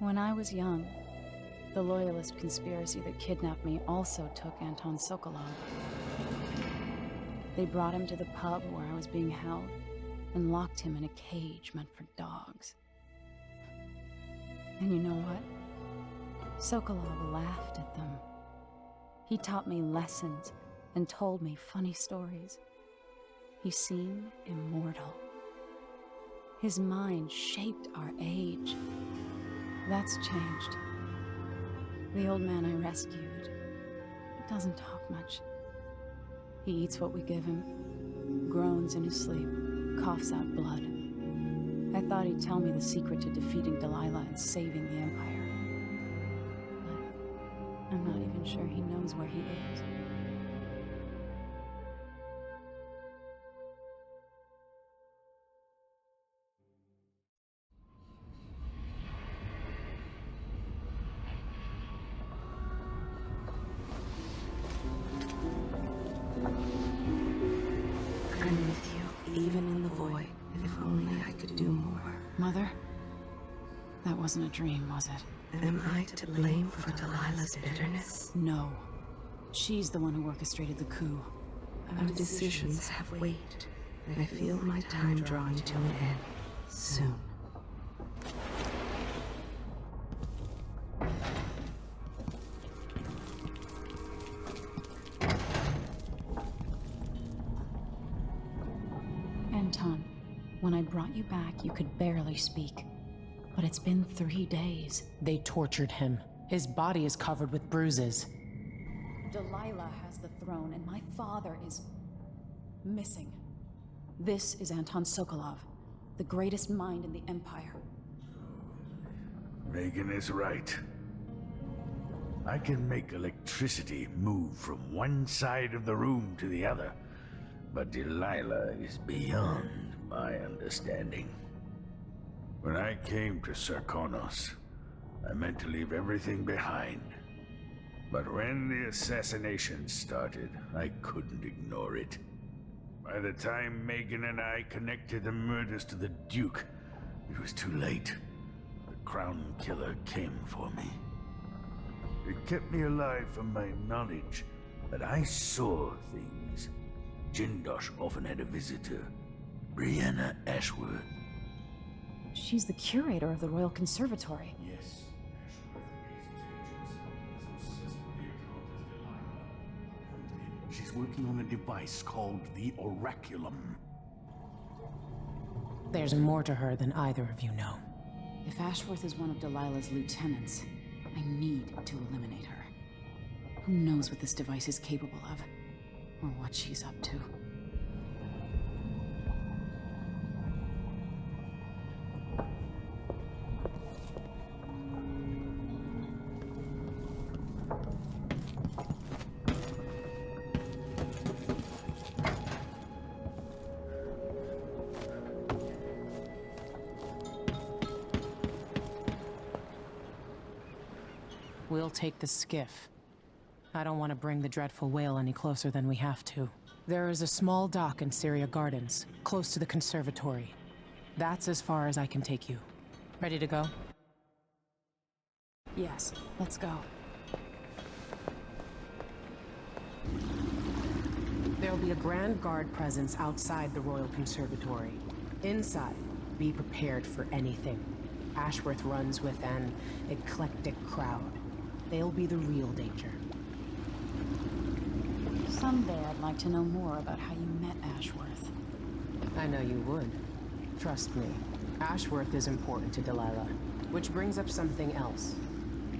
When I was young, the Loyalist conspiracy that kidnapped me also took Anton Sokolov. They brought him to the pub where I was being held and locked him in a cage meant for dogs. And you know what? Sokolov laughed at them. He taught me lessons and told me funny stories. He seemed immortal. His mind shaped our age. That's changed. The old man I rescued doesn't talk much. He eats what we give him, groans in his sleep, coughs out blood. I thought he'd tell me the secret to defeating Delilah and saving the Empire. But I'm not even sure he knows where he is. I'm with you, even in the void. If only I could do more. Mother? That wasn't a dream, was it? Am I to blame for Delilah's bitterness? No. She's the one who orchestrated the coup. Our decisions have weight. I feel my time drawing to an end. Soon. Anton, when I brought you back, you could barely speak. But it's been 3 days. They tortured him. His body is covered with bruises. Delilah has the throne, and my father is missing. This is Anton Sokolov, the greatest mind in the Empire. Megan is right. I can make electricity move from one side of the room to the other, but Delilah is beyond my understanding. When I came to Sarkonos, I meant to leave everything behind. But when the assassination started, I couldn't ignore it. By the time Megan and I connected the murders to the Duke, it was too late. The Crown Killer came for me. It kept me alive from my knowledge, but I saw things. Jindosh often had a visitor, Brianna Ashworth. She's the curator of the Royal Conservatory. Yes, She's working on a device called the Oraculum. There's more to her than either of you know. If Ashworth is one of Delilah's lieutenants, I need to eliminate her. Who knows what this device is capable of, or what she's up to. We'll take the skiff. I don't want to bring the dreadful whale any closer than we have to. There is a small dock in Syria Gardens, close to the conservatory. That's as far as I can take you. Ready to go? Yes, let's go. There'll be a Grand Guard presence outside the Royal Conservatory. Inside, be prepared for anything. Ashworth runs with an eclectic crowd. They'll be the real danger. Someday I'd like to know more about how you met Ashworth. I know you would. Trust me. Ashworth is important to Delilah. Which brings up something else.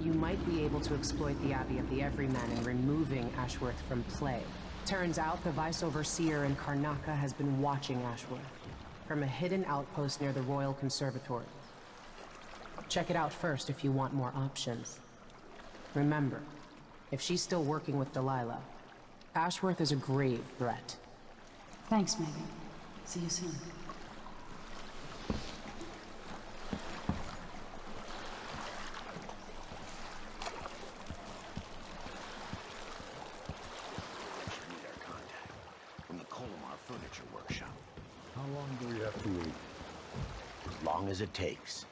You might be able to exploit the Abbey of the Everyman in removing Ashworth from play. Turns out the Vice Overseer in Karnaca has been watching Ashworth from a hidden outpost near the Royal Conservatory. Check it out first if you want more options. Remember, if she's still working with Delilah, Ashworth is a grave threat. Thanks, Megan. See you soon. From the Colomar Furniture Workshop. How long do we have to wait? As long as it takes.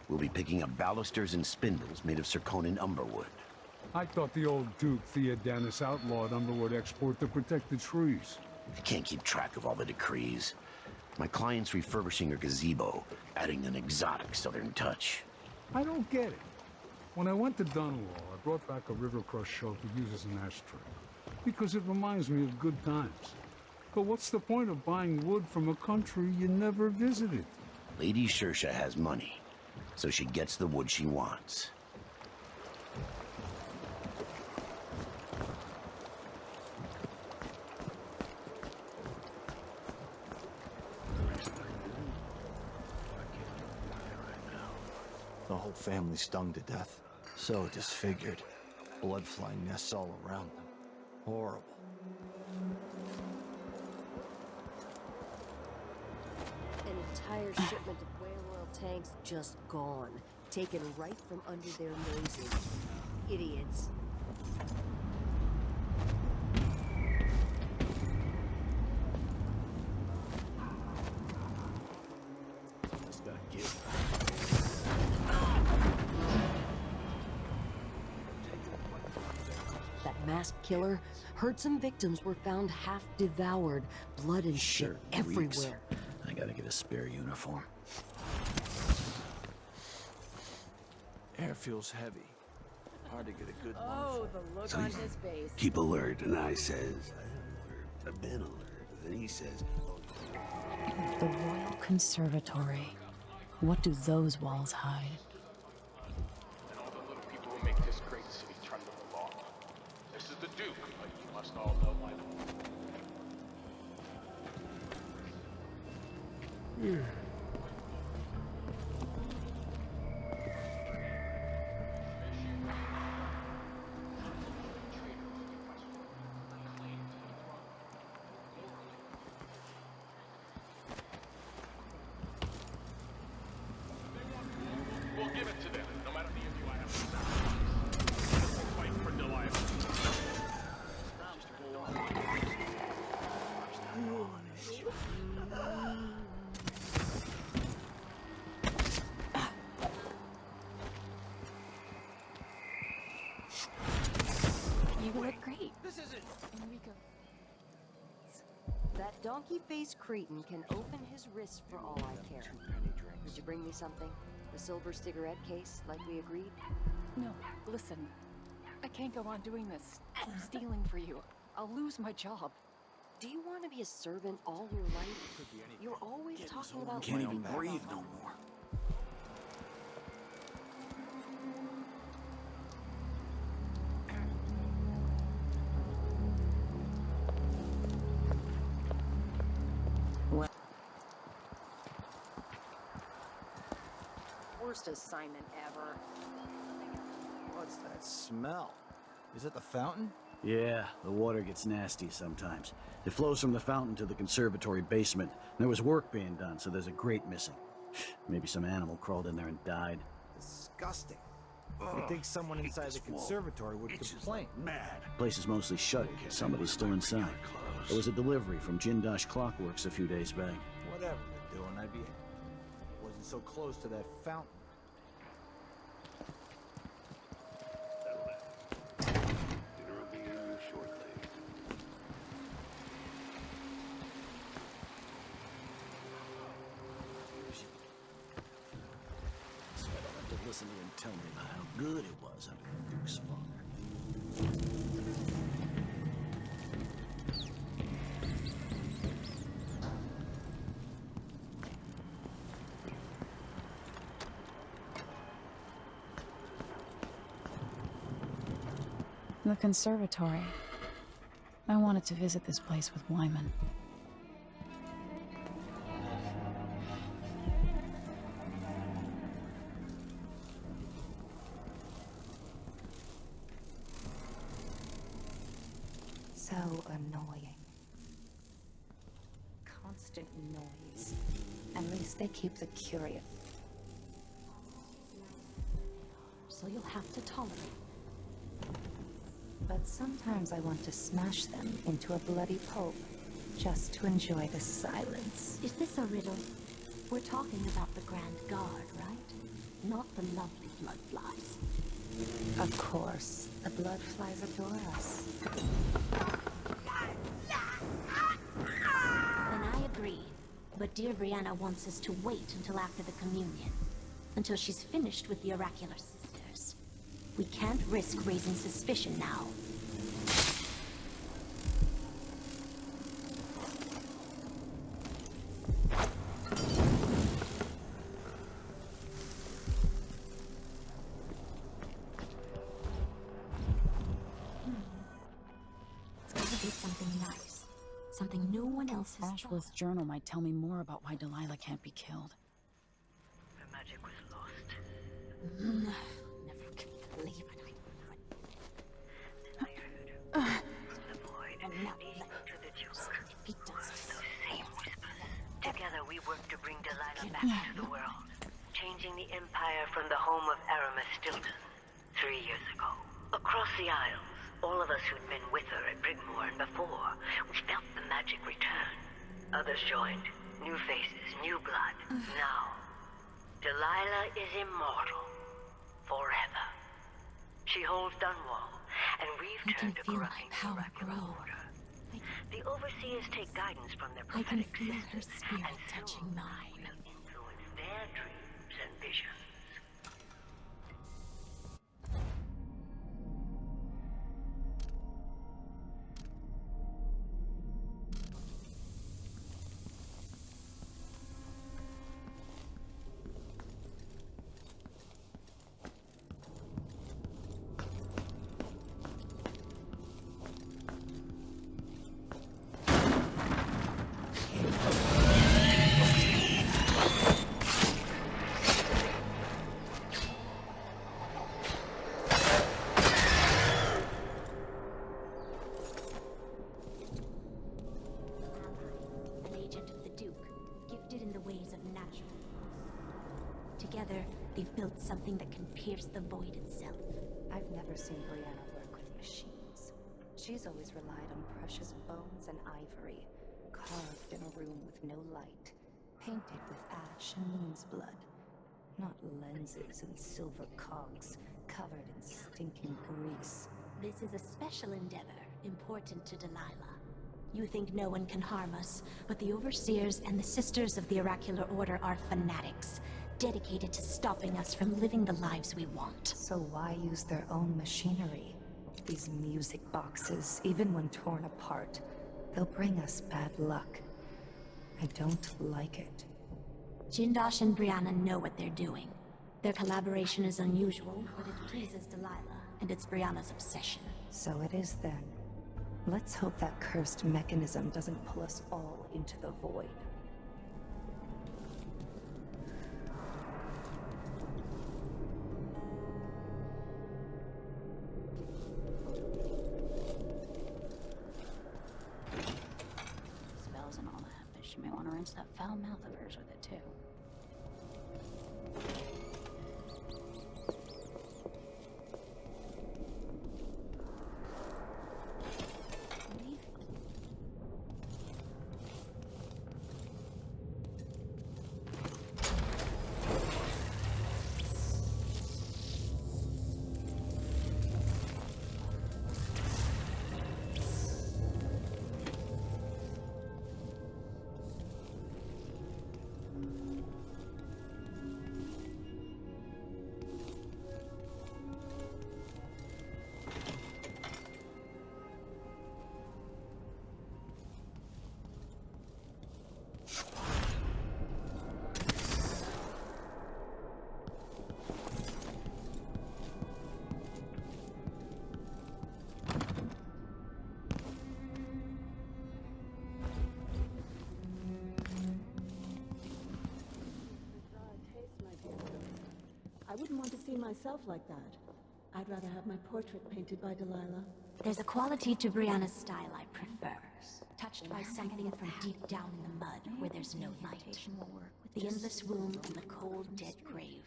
We'll be picking up balusters and spindles made of zirconin umberwood. I thought the old Duke Theodanis outlawed umberwood export to protect the trees. I can't keep track of all the decrees. My client's refurbishing her gazebo, adding an exotic southern touch. I don't get it. When I went to Dunwall, I brought back a river crush shell to use as an ashtray, because it reminds me of good times. But what's the point of buying wood from a country you never visited? Lady Shersha has money, so she gets the wood she wants. The whole family stung to death. So disfigured. Blood flying nests all around them. Horrible. An entire shipment of whale oil tanks just gone. Taken right from under their noses. Idiots. Just gotta give. That masked killer heard some victims were found half devoured. Blood and shit everywhere. I gotta get a spare uniform. Air feels heavy. Hard to get a good Oh, the look on his face. Keep alert, and I says, I've been alert. And he says, The Royal Conservatory. What do those walls hide? And all the little people who make this great city tremble along. This is the Duke, but you must all know by now. We'll give it to them, no matter the issue I have to fight for Delilah. You look great. Enrico. That donkey-faced cretin can open his wrists for all I care. Did you bring me something? The silver cigarette case, like we agreed? No, listen. I can't go on doing this. Stealing for you. I'll lose my job. Do you want to be a servant all your life? You're always talking about Can't even leaving. breathe no more. Worst assignment ever. What's that smell? Is it the fountain? Yeah, the water gets nasty sometimes. It flows from the fountain to the conservatory basement. And there was work being done, so there's a grate missing. Maybe some animal crawled in there and died. Disgusting. You'd think someone inside the conservatory would complain. Mad. The place is mostly shut. Somebody's still inside. There was a delivery from Jindosh Clockworks a few days back. Whatever they're doing, I'd be... Wasn't so close to that fountain. dinner will be here shortly. So I don't have to listen to him tell me about how good it was under the Duke's father. The conservatory. I wanted to visit this place with Wyman. So annoying. Constant noise. At least they keep the curious. So you'll have to tolerate. But sometimes I want to smash them into a bloody pulp, just to enjoy the silence. Is this a riddle? We're talking about the Grand Guard, right? not the lovely blood flies. Of course, the blood flies adore us. Then I agree. But dear Brianna wants us to wait until after the communion. Until she's finished with the oracular sisters. We can't risk raising suspicion now. It's gotta be something nice. Something no one else has Ashworth's journal might tell me more about why Delilah can't be killed. The magic was lost. Never can believe it. The void I'm not leading to the Duke. If he does Those same whispers. Together we work to bring Delilah back into the world. Changing the Empire from the home of Aramis Stilton 3 years ago. Across the Isles, all of us who'd been with her at Brigmore and before, we felt the magic return. Others joined. New faces, new blood. Now, Delilah is immortal. Forever. She holds Dunwall, and we've turned to corrupting the oracular order. The Overseers take guidance from their I can prophetic feel her sisters, spirit and touching soon mine. will influence their dreams and visions. An agent of the Duke, gifted in the ways of natural. Together, they've built something that can pierce the void itself. I've never seen Brianna work with machines. She's always relied on precious bones and ivory, carved in a room with no light, painted with ash and moon's blood. Not lenses and silver cogs, covered in stinking grease. This is a special endeavor, important to Delilah. You think no one can harm us, but the Overseers and the Sisters of the Oracular Order are fanatics, dedicated to stopping us from living the lives we want. So why use their own machinery? These music boxes, even when torn apart, they'll bring us bad luck. I don't like it. Jindosh and Brianna know what they're doing. Their collaboration is unusual, but it pleases Delilah, and it's Brianna's obsession. So it is then. Let's hope that cursed mechanism doesn't pull us all into the void. Spells and all that, but she may want to rinse that foul mouth of hers with it too. I wouldn't want to see myself like that. I'd rather have my portrait painted by Delilah. There's a quality to Brianna's style I prefer. Touched by something from deep down in the mud where there's no light. The endless womb and the cold, dead grave.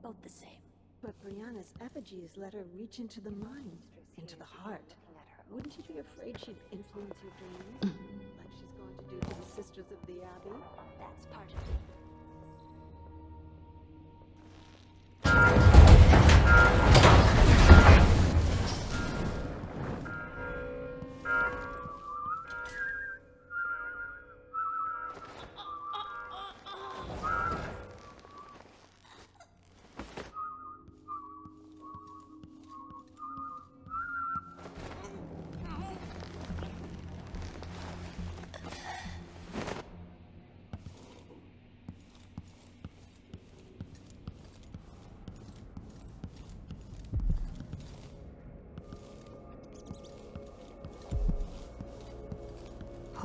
Both the same. But Brianna's effigies let her reach into the mind, into the heart. Wouldn't you be afraid she'd influence your dreams? Like she's going to do to the Sisters of the Abbey? That's part of it.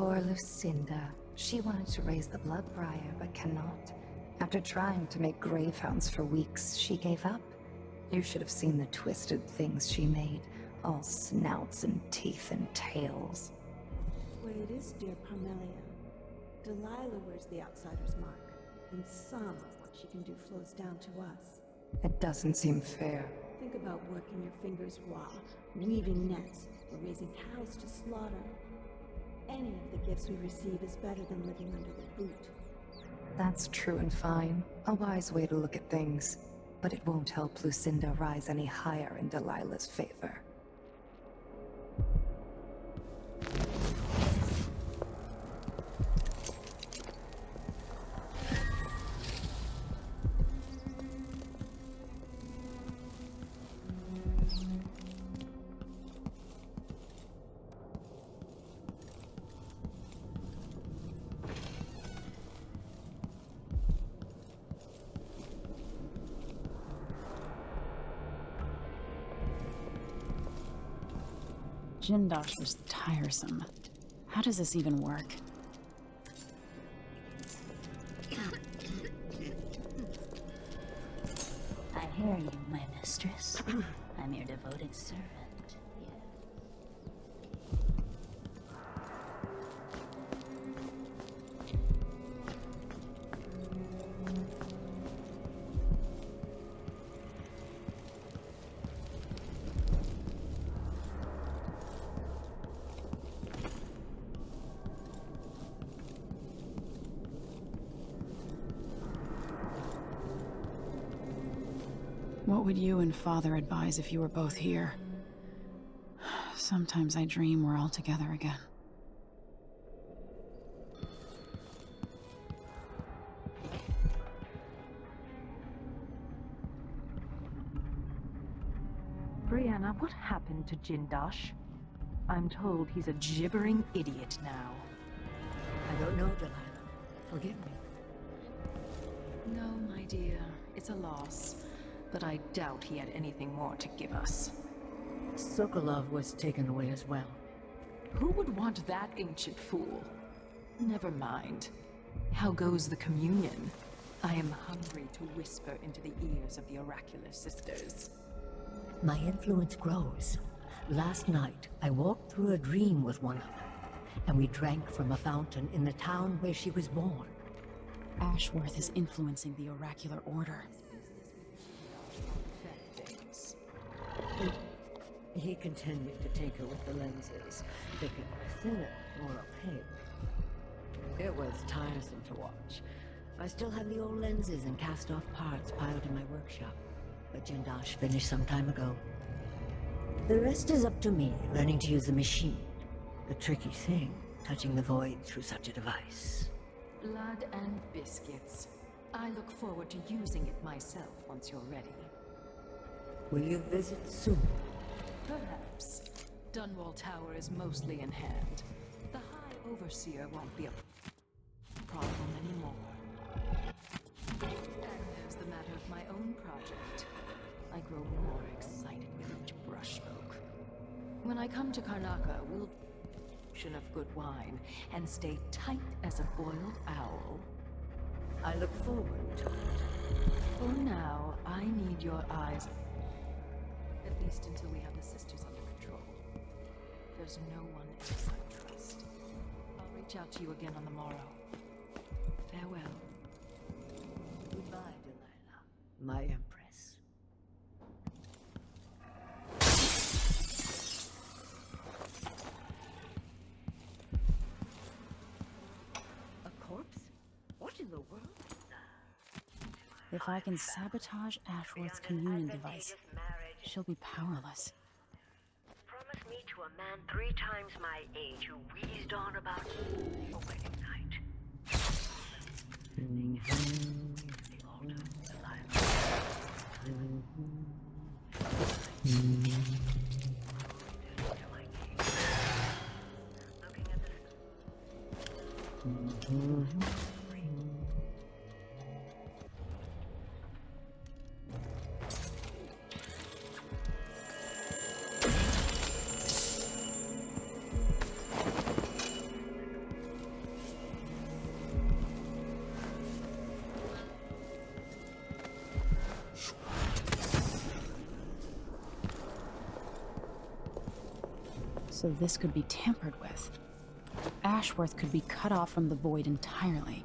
Poor Lucinda. She wanted to raise the blood briar, but cannot. After trying to make gravehounds for weeks, she gave up. You should have seen the twisted things she made. All snouts and teeth and tails. Way it is, dear Parmelia. Delilah wears the outsider's mark, and some of what she can do flows down to us. It doesn't seem fair. Think about working your fingers raw, weaving nets, or raising cows to slaughter. Any of the gifts we receive is better than living under the boot. That's true and fine. A wise way to look at things. But it won't help Lucinda rise any higher in Delilah's favor. Jindosh was tiresome. How does this even work? I hear you, my mistress. I'm your devoted servant. What would you and Father advise if you were both here? Sometimes I dream we're all together again. Brianna, what happened to Jindosh? I'm told he's a gibbering idiot now. I don't know, Delilah. Forgive me. No, my dear. It's a loss. But I doubt he had anything more to give us. Sokolov was taken away as well. Who would want that ancient fool? Never mind. How goes the communion? I am hungry to whisper into the ears of the oracular sisters. My influence grows. Last night, I walked through a dream with one of them, and we drank from a fountain in the town where she was born. Ashworth is influencing the oracular order. He continued to tinker with the lenses, making them thinner, more opaque. It was tiresome to watch. I still have the old lenses and cast-off parts piled in my workshop, but Jindosh finished some time ago. The rest is up to me, learning to use the machine. A tricky thing, touching the void through such a device. Blood and biscuits. I look forward to using it myself once you're ready. Will you visit soon? Perhaps. Dunwall Tower is mostly in hand. The High Overseer won't be a problem anymore. And there's the matter of my own project. I grow more excited with each brushstroke. When I come to Karnaca, we'll of good wine and stay tight as a boiled owl. I look forward to it. For now, I need your eyes. At least until we have the sisters under control. There's no one else I trust. I'll reach out to you again on the morrow. Farewell. Goodbye, Delilah, my empress. A corpse? What in the world? If I can sabotage Ashworth's communion device, she'll be powerless. Promise me to a man 3 times my age who wheezed on about a wedding night. Spending hands at the altar, So this could be tampered with. Ashworth could be cut off from the void entirely.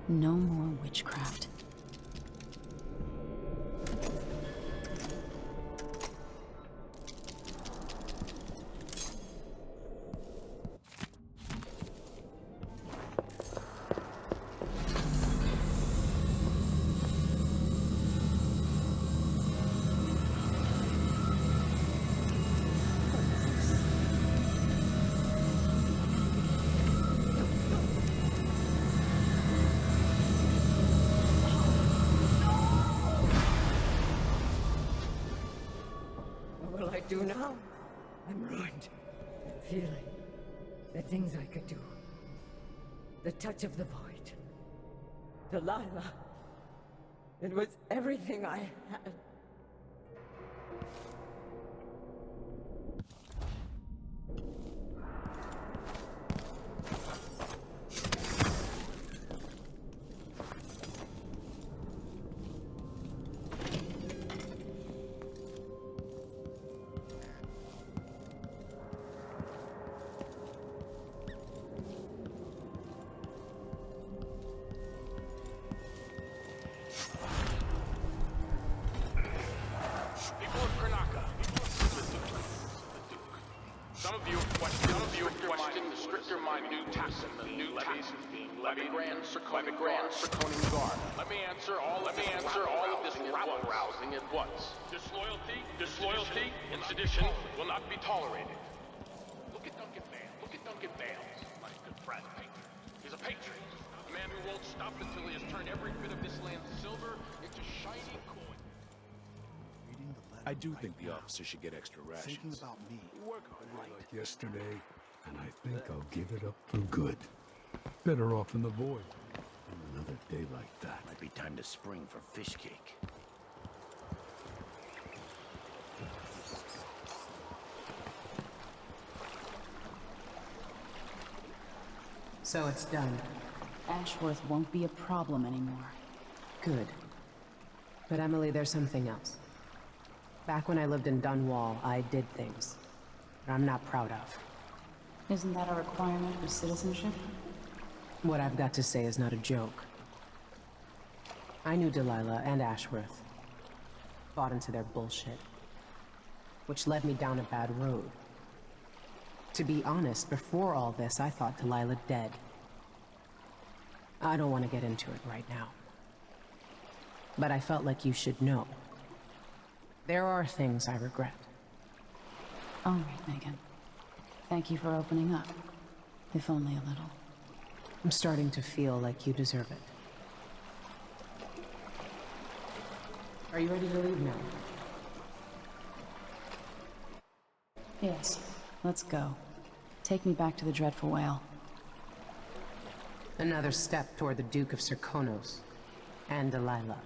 No more witchcraft. What will I do now? I'm ruined. Feeling the things I could do. The touch of the void. Delilah. It was everything I had. People of Karnaka, some of you have questioned the stricter minute tax and the new levies being levied by the Grand Draconian Guard. Let me answer all of this rabble-rousing at once. Disloyalty, and sedition will not be tolerated. Look at Duncan Bales, my good friend. He's a patriot, a man who won't stop until he has turned every bit of this land's silver into shiny coin. I do think the officer should get extra rations. Thinking about me. Like yesterday, and I think I'll give it up for good. Better off in the void than another day like that. Might be time to spring for fish cake. So it's done. Ashworth won't be a problem anymore. Good. But Emily, there's something else. Back when I lived in Dunwall, I did things that I'm not proud of. Isn't that a requirement for citizenship? What I've got to say is not a joke. I knew Delilah and Ashworth. Bought into their bullshit. Which led me down a bad road. To be honest, before all this, I thought Delilah dead. I don't want to get into it right now. But I felt like you should know. There are things I regret. All right, Megan. Thank you for opening up. If only a little. I'm starting to feel like you deserve it. Are you ready to leave now? Yes. Let's go. Take me back to the Dreadful Whale. Another step toward the Duke of Serkonos and Delilah.